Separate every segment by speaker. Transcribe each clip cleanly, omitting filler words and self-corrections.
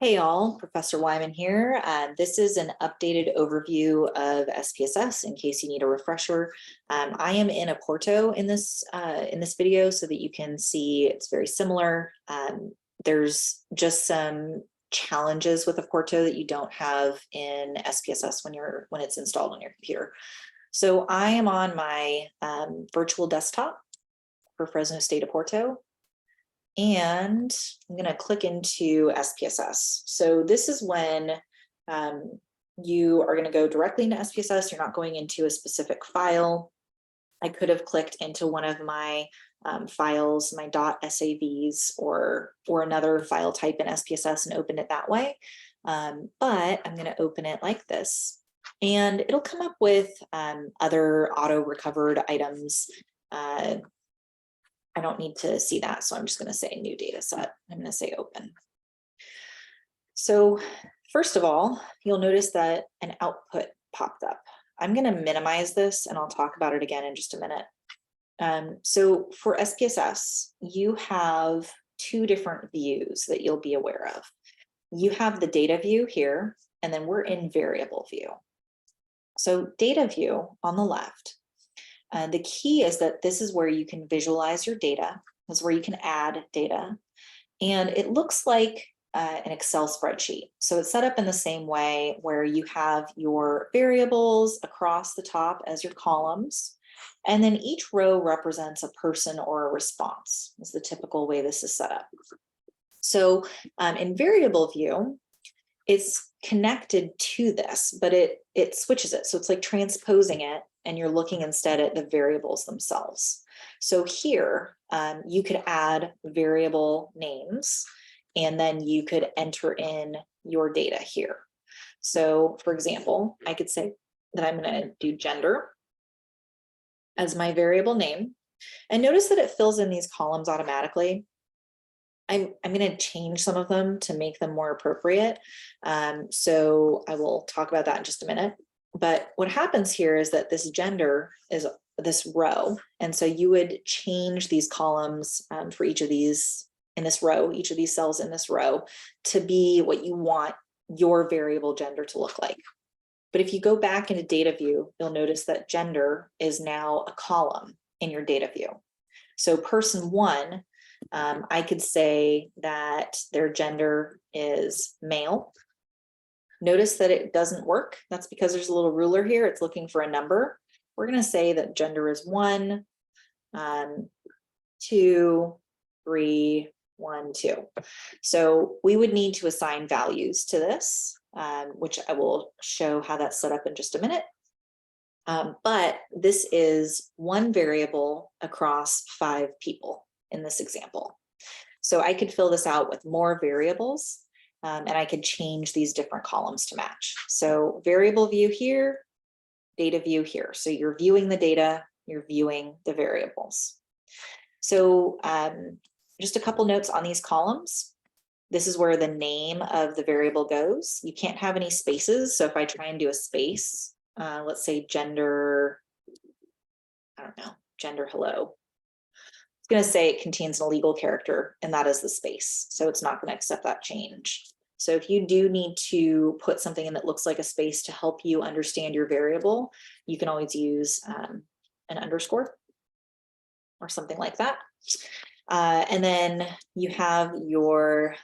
Speaker 1: Hey all, Professor Wyman here. This is an updated overview of SPSS in case you need a refresher. I am in Oporto in this video so that you can see it's very similar. There's just some challenges with Oporto that you don't have in SPSS when it's installed on your computer. So I am on my virtual desktop for Fresno State Oporto. And I'm going to click into SPSS. So this is when you are going to go directly into SPSS. You're not going into a specific file. I could have clicked into one of my files, my .savs or another file type in SPSS and open it that way. But I'm going to open it like this. And it'll come up with other auto-recovered items. I don't need to see that, so I'm just going to say new data set. I'm going to say open. So first of all, you'll notice that an output popped up. I'm going to minimize this and I'll talk about it again in just a minute. So for SPSS, you have two different views that you'll be aware of. You have the data view here, and then we're in variable view. So data view on the left. The key is that this is where you can visualize your data. This is where you can add data. And it looks like an Excel spreadsheet. So it's set up in the same way where you have your variables across the top as your columns. And then each row represents a person or a response. Is the typical way this is set up. So in variable view, it's connected to this, but it switches it. So it's like transposing it, and you're looking instead at the variables themselves. So here, you could add variable names, and then you could enter in your data here. So for example, I could say that I'm going to do gender as my variable name. And notice that it fills in these columns automatically. I'm going to change some of them to make them more appropriate. So I will talk about that in just a minute. But what happens here is that this gender is this row. And so you would change these columns for each of these in this row, each of these cells in this row, to be what you want your variable gender to look like. But if you go back into data view, you'll notice that gender is now a column in your data view. So person one, I could say that their gender is male. Notice that it doesn't work. That's because there's a little ruler here. It's looking for a number. We're going to say that gender is 1, 2, 3, 1, 2. So we would need to assign values to this, which I will show how that's set up in just a minute. But this is one variable across 5 people in this example. So I could fill this out with more variables. And I could change these different columns to match. So variable view here, data view here. So you're viewing the data, you're viewing the variables. So just a couple notes on these columns. This is where the name of the variable goes. You can't have any spaces. So if I try and do a space, let's say gender, I don't know, gender hello. It's going to say it contains an illegal character, and that is the space. So it's not going to accept that change. So if you do need to put something in that looks like a space to help you understand your variable, you can always use an underscore or something like that. And then you have your,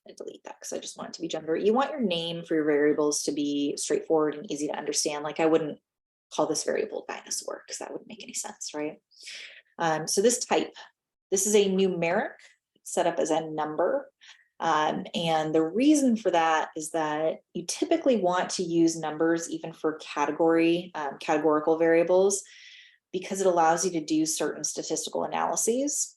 Speaker 1: I delete that because I just want it to be gender. You want your name for your variables to be straightforward and easy to understand. Like I wouldn't call this variable dinosaur because that wouldn't make any sense, right? So this type, this is a numeric set up as a number. And the reason for that is that you typically want to use numbers even for categorical variables, because it allows you to do certain statistical analyses.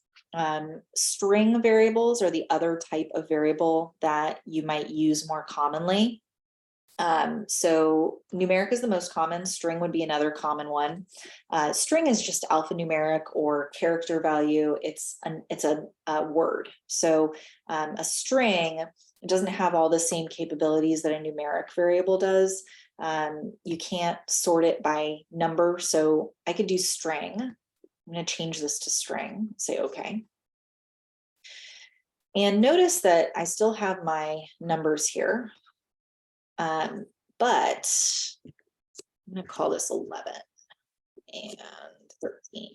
Speaker 1: String variables are the other type of variable that you might use more commonly. So numeric is the most common. String would be another common one. String is just alphanumeric or character value. It's a word. So a string doesn't have all the same capabilities that a numeric variable does. You can't sort it by number. So I could do string. I'm going to change this to string. Say okay. And notice that I still have my numbers here, but I'm going to call this 11 and 13.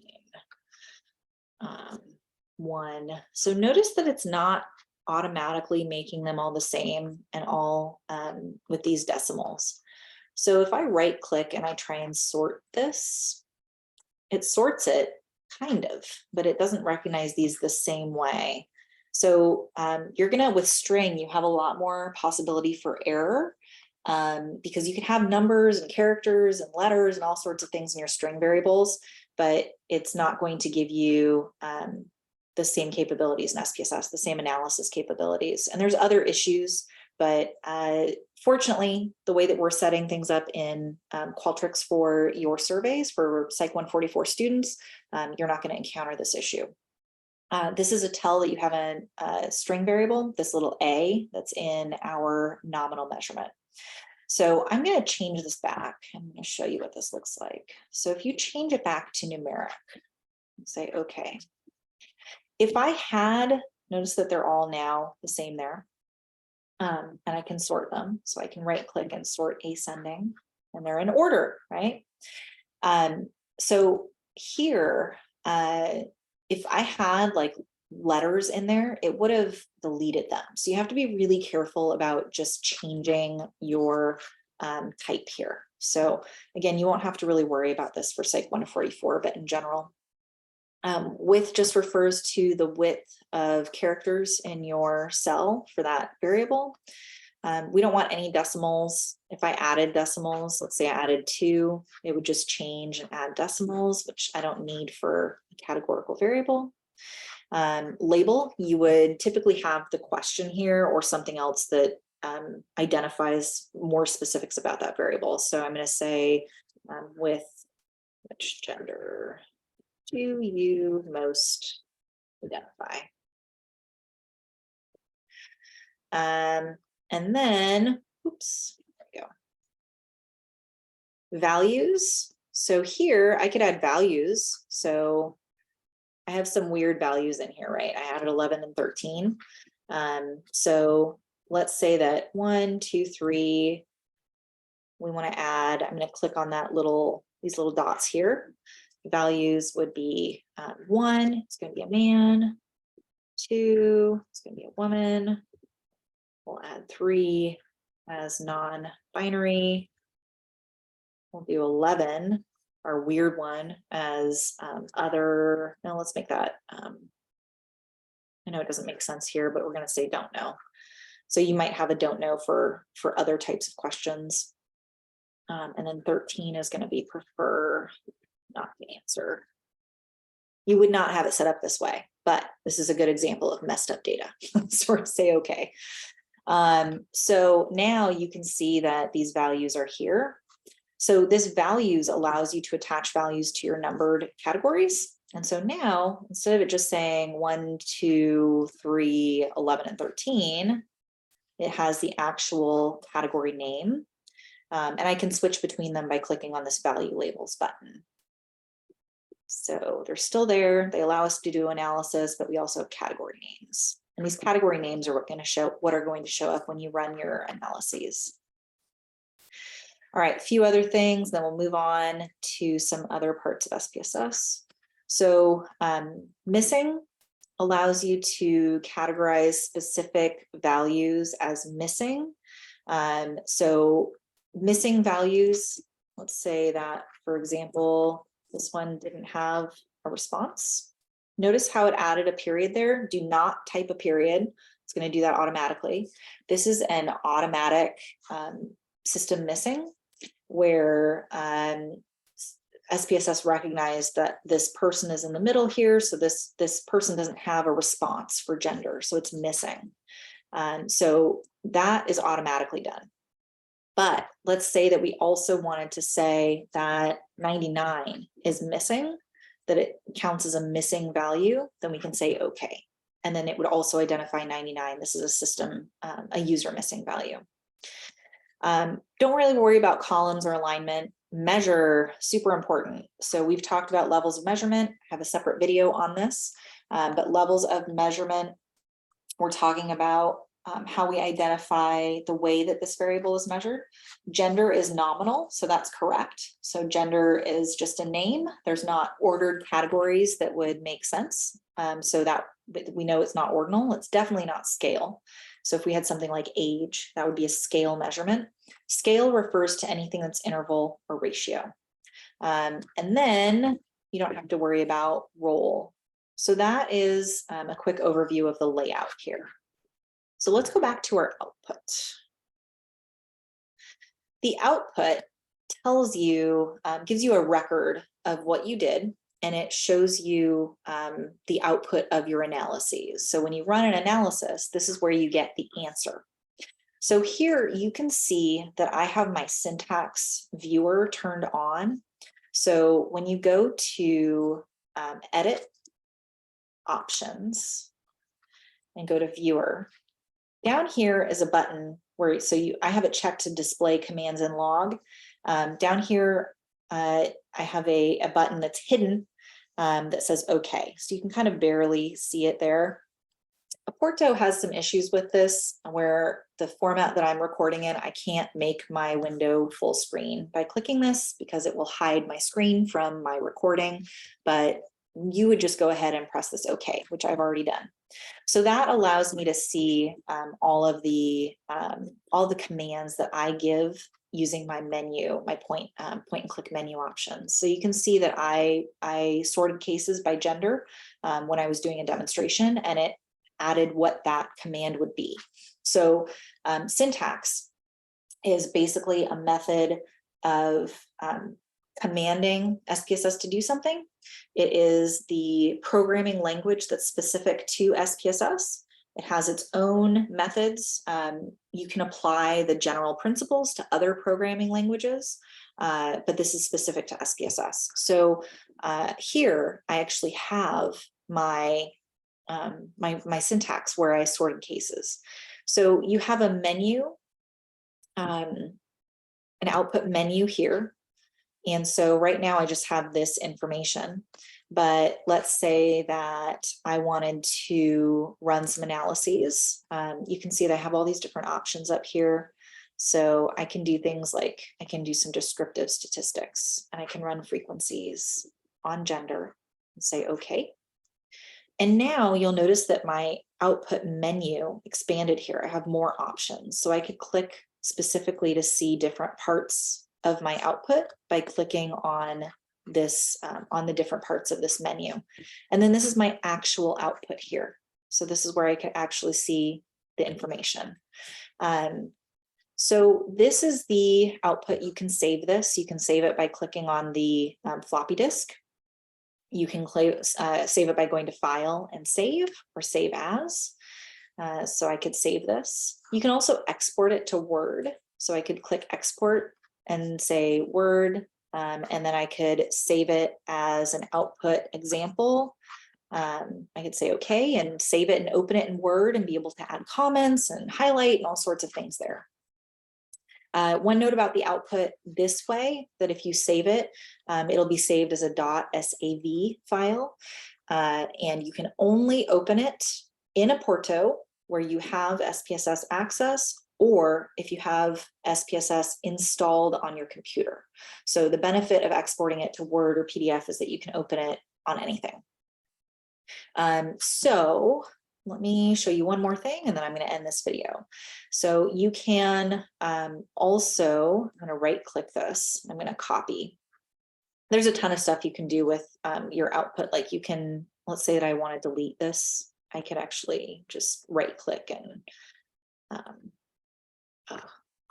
Speaker 1: 1. So notice that it's not automatically making them all the same and all with these decimals. So if I right click and I try and sort this, it sorts it kind of, but it doesn't recognize these the same way. So you're gonna, with string, you have a lot more possibility for error because you can have numbers and characters and letters and all sorts of things in your string variables, but it's not going to give you the same capabilities in SPSS, the same analysis capabilities. And there's other issues, but fortunately, the way that we're setting things up in Qualtrics for your surveys for Psych 144 students, you're not going to encounter this issue. This is a tell that you have a string variable, this little a that's in our nominal measurement. So I'm going to change this back. I'm going to show you what this looks like. So if you change it back to numeric, say, okay. If I had, notice that they're all now the same there, and I can sort them. So I can right click and sort ascending, and they're in order, right? So here, if I had like letters in there, it would have deleted them. So you have to be really careful about just changing your type here. So again, you won't have to really worry about this for Psych 144, but in general, width just refers to the width of characters in your cell for that variable. We don't want any decimals. If I added decimals, let's say I added 2, it would just change and add decimals, which I don't need for a categorical variable. Label, you would typically have the question here or something else that identifies more specifics about that variable. So I'm going to say with which gender do you most identify? And then, oops, there we go. Values. So here I could add values. So I have some weird values in here, right? I added 11 and 13. So let's say that 1, 2, 3, we want to add, I'm going to click on that these little dots here. Values would be 1, it's going to be a man, 2, it's going to be a woman. We'll add 3 as non-binary. We'll do 11, our weird one, as other. No, let's make that. I know it doesn't make sense here, but we're going to say don't know. So you might have a don't know for other types of questions. And then 13 is going to be prefer not to answer. You would not have it set up this way, but this is a good example of messed up data. Sort of say okay. So now you can see that these values are here. So this values allows you to attach values to your numbered categories. And so now, instead of it just saying 1, 2, 3, 11, and 13, it has the actual category name. And I can switch between them by clicking on this value labels button. So they're still there. They allow us to do analysis, but we also have category names. And these category names are what are going to show up when you run your analyses. All right, a few other things, then we'll move on to some other parts of SPSS. So missing allows you to categorize specific values as missing. So missing values, let's say that, for example, this one didn't have a response. Notice how it added a period there. Do not type a period. It's going to do that automatically. This is an automatic system missing where SPSS recognized that this person is in the middle here. So this person doesn't have a response for gender. So it's missing. So that is automatically done. But let's say that we also wanted to say that 99 is missing, that it counts as a missing value, then we can say okay. And then it would also identify 99. This is a system, a user missing value. Don't really worry about columns or alignment. Measure, super important. So we've talked about levels of measurement, have a separate video on this, but levels of measurement we're talking about how we identify the way that this variable is measured. Gender is nominal, so that's correct. So gender is just a name. There's not ordered categories that would make sense. So that we know it's not ordinal. It's definitely not scale. So if we had something like age, that would be a scale measurement. Scale refers to anything that's interval or ratio. And then you don't have to worry about role. So that is a quick overview of the layout here. So let's go back to our output. The output tells you, gives you a record of what you did, and it shows you the output of your analyses. So when you run an analysis, this is where you get the answer. So here you can see that I have my syntax viewer turned on. So when you go to edit options and go to viewer, down here is a button where, I have it checked to display commands in log. Down here, I have a button that's hidden that says okay. So you can kind of barely see it there. Porto has some issues with this where the format that I'm recording in, I can't make my window full screen by clicking this because it will hide my screen from my recording, but you would just go ahead and press this okay, which I've already done. So that allows me to see all the commands that I give using my menu, my point and click menu options. So you can see that I sorted cases by gender when I was doing a demonstration, and it added what that command would be. So syntax is basically a method of commanding SPSS to do something. It is the programming language that's specific to SPSS. It has its own methods. You can apply the general principles to other programming languages, but this is specific to SPSS. So here I actually have my my syntax where I sorted cases. So you have a menu, an output menu here. And so right now I just have this information, but let's say that I wanted to run some analyses. You can see that I have all these different options up here. So I can do things like I can do some descriptive statistics, and I can run frequencies on gender and say, okay. And now you'll notice that my output menu expanded here. I have more options. So I could click specifically to see different parts of my output by clicking on this, on the different parts of this menu. And then this is my actual output here. So this is where I can actually see the information. So this is the output. You can save this. You can save it by clicking on the floppy disk. You can save it by going to File and Save, or Save As. So I could save this. You can also export it to Word. So I could click Export and say Word, and then I could save it as an output example. I could say okay and save it and open it in Word and be able to add comments and highlight and all sorts of things there. One note about the output this way, that if you save it, it'll be saved as a .sav file, and you can only open it in a Porto where you have SPSS access, or if you have SPSS installed on your computer. So the benefit of exporting it to Word or PDF is that you can open it on anything. So let me show you one more thing, and then I'm going to end this video. So you can also, I'm going to right click this, I'm going to copy. There's a ton of stuff you can do with your output. Like you can, let's say that I want to delete this. I could actually just right click and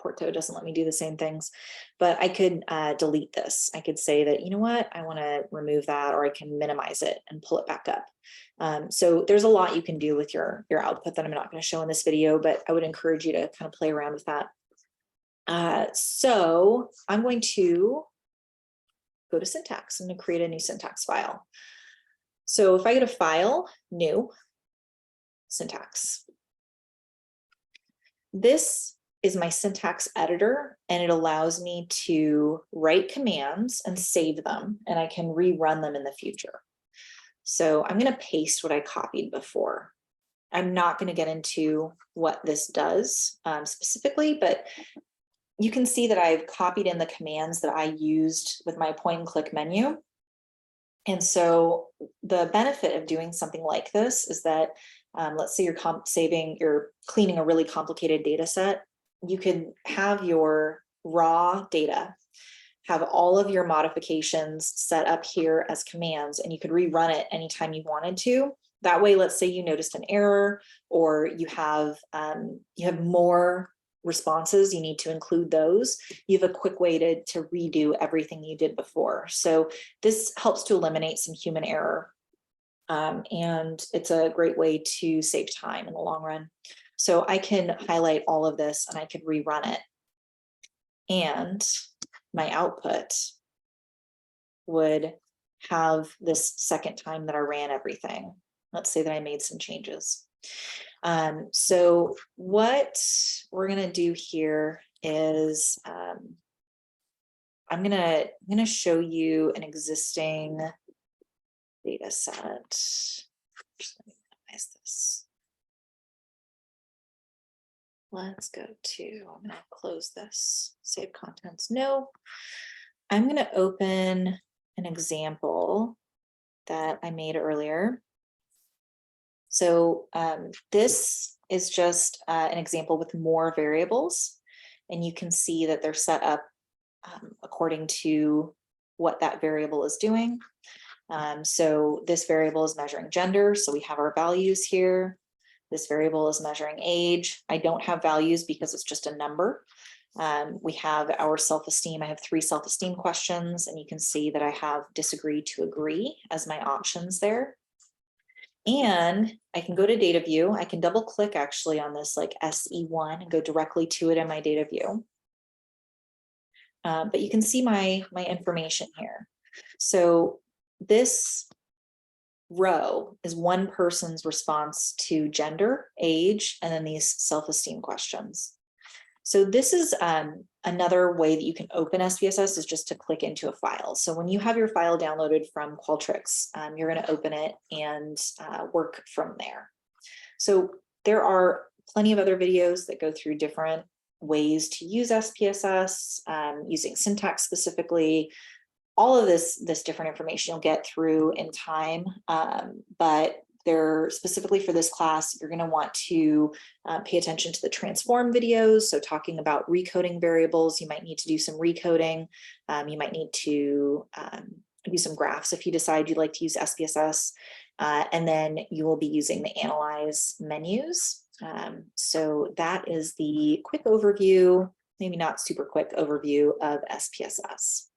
Speaker 1: Porto doesn't let me do the same things, but I could delete this. I could say that, you know what, I want to remove that, or I can minimize it and pull it back up. So there's a lot you can do with your output that I'm not going to show in this video, but I would encourage you to kind of play around with that. So I'm going to go to syntax. I'm going to create a new syntax file. So if I go to File, New, Syntax. This is my syntax editor, and it allows me to write commands and save them, and I can rerun them in the future. So I'm going to paste what I copied before. I'm not going to get into what this does specifically, but you can see that I've copied in the commands that I used with my point and click menu. And so the benefit of doing something like this is that, let's say you're cleaning a really complicated data set, you could have your raw data, have all of your modifications set up here as commands, and you could rerun it anytime you wanted to. That way, let's say you noticed an error, or you have more responses, you need to include those. You have a quick way to redo everything you did before. So this helps to eliminate some human error. And it's a great way to save time in the long run. So I can highlight all of this and I could rerun it. And my output would have this second time that I ran everything. Let's say that I made some changes. So what we're going to do here is I'm going to show you an existing data set. Just let me minimize this. Let's go to, I'm going to close this, save contents. No, I'm going to open an example that I made earlier. So this is just an example with more variables, and you can see that they're set up according to what that variable is doing. So this variable is measuring gender, so we have our values here. This variable is measuring age. I don't have values because it's just a number. We have our self-esteem. I have 3 self-esteem questions, and you can see that I have disagree to agree as my options there. And I can go to data view. I can double click actually on this like SE1 and go directly to it in my data view. But you can see my information here. So this row is one person's response to gender, age, and then these self-esteem questions. So this is another way that you can open SPSS is just to click into a file. So when you have your file downloaded from Qualtrics, you're going to open it and work from there. So there are plenty of other videos that go through different ways to use SPSS, using syntax specifically. All of this different information you'll get through in time, but they're specifically for this class, you're going to want to pay attention to the transform videos. So talking about recoding variables, you might need to do some recoding. You might need to do some graphs if you decide you'd like to use SPSS. And then you will be using the analyze menus. So that is the quick overview, maybe not super quick overview of SPSS.